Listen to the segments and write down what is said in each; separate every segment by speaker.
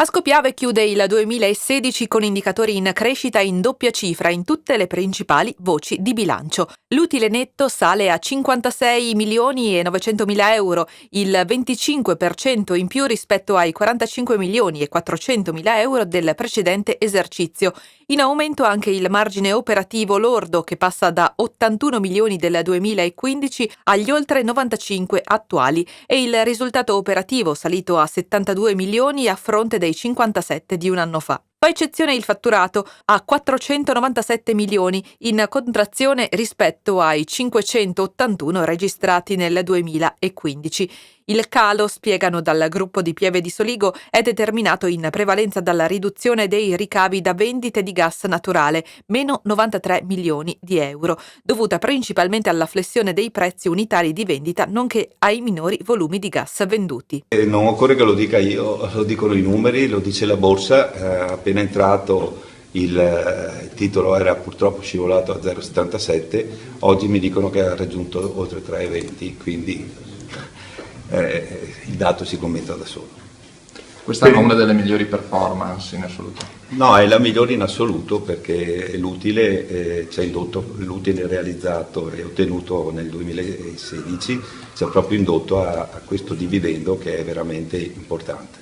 Speaker 1: Ascopiave chiude il 2016 con indicatori in crescita in doppia cifra in tutte le principali voci di bilancio. L'utile netto sale a 56 milioni e 900 mila euro, il 25% in più rispetto ai 45 milioni e 400 mila euro del precedente esercizio. In aumento anche il margine operativo lordo, che passa da 81 milioni del 2015 agli oltre 95 attuali, e il risultato operativo salito a 72 milioni a fronte dei 57 di un anno fa. Fa eccezione il fatturato a 497 milioni, in contrazione rispetto ai 581 registrati nel 2015. Il calo, spiegano dal gruppo di Pieve di Soligo, è determinato in prevalenza dalla riduzione dei ricavi da vendite di gas naturale, meno 93 milioni di euro, dovuta principalmente alla flessione dei prezzi unitari di vendita, nonché ai minori volumi di gas venduti.
Speaker 2: Non occorre che lo dica io, lo dicono i numeri, lo dice la borsa. Appena entrato il titolo era purtroppo scivolato a 0,77, oggi mi dicono che ha raggiunto oltre 3,20, quindi il dato si commenta da solo.
Speaker 3: Questa è una delle migliori performance in assoluto?
Speaker 2: No, è la migliore in assoluto, perché l'utile ci ha indotto, l'utile realizzato e ottenuto nel 2016 ci ha proprio indotto a questo dividendo, che è veramente importante.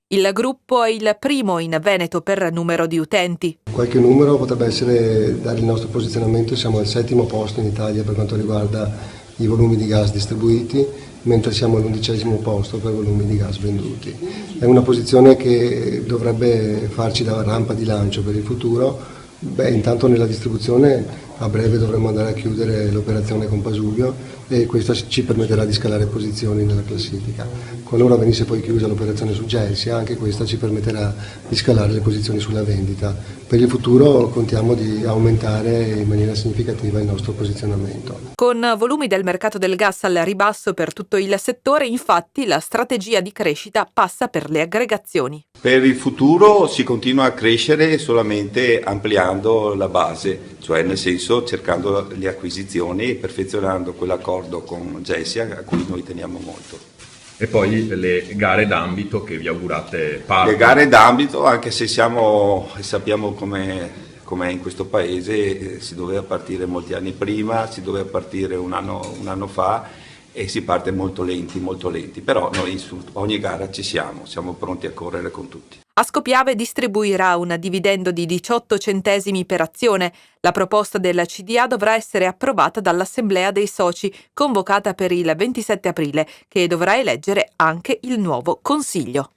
Speaker 1: Il gruppo è il primo in Veneto per numero di utenti.
Speaker 4: Qualche numero potrebbe essere dare il nostro posizionamento: siamo al 7° posto in Italia per quanto riguarda i volumi di gas distribuiti, mentre siamo all'11° posto per volumi di gas venduti. È una posizione che dovrebbe farci da rampa di lancio per il futuro. Intanto nella distribuzione a breve dovremo andare a chiudere l'operazione con Pasuvio, e questo ci permetterà di scalare posizioni nella classifica. Qualora venisse poi chiusa l'operazione su Gelsia, anche questa ci permetterà di scalare le posizioni sulla vendita. Per il futuro contiamo di aumentare in maniera significativa il nostro posizionamento.
Speaker 1: Con volumi del mercato del gas al ribasso per tutto il settore, infatti, la strategia di crescita passa per le aggregazioni.
Speaker 2: Per il futuro si continua a crescere solamente ampliando la base, cioè nel senso cercando le acquisizioni e perfezionando quell'accordo con Gelsia, a cui noi teniamo molto.
Speaker 5: E poi le gare d'ambito che vi augurate
Speaker 2: Le gare d'ambito, anche se sappiamo com'è in questo paese, si doveva partire molti anni prima, si doveva partire un anno fa, e si parte molto lenti, però noi su ogni gara siamo pronti a correre con tutti.
Speaker 1: Ascopiave distribuirà un dividendo di 18 centesimi per azione. La proposta del CDA dovrà essere approvata dall'Assemblea dei Soci, convocata per il 27 aprile, che dovrà eleggere anche il nuovo Consiglio.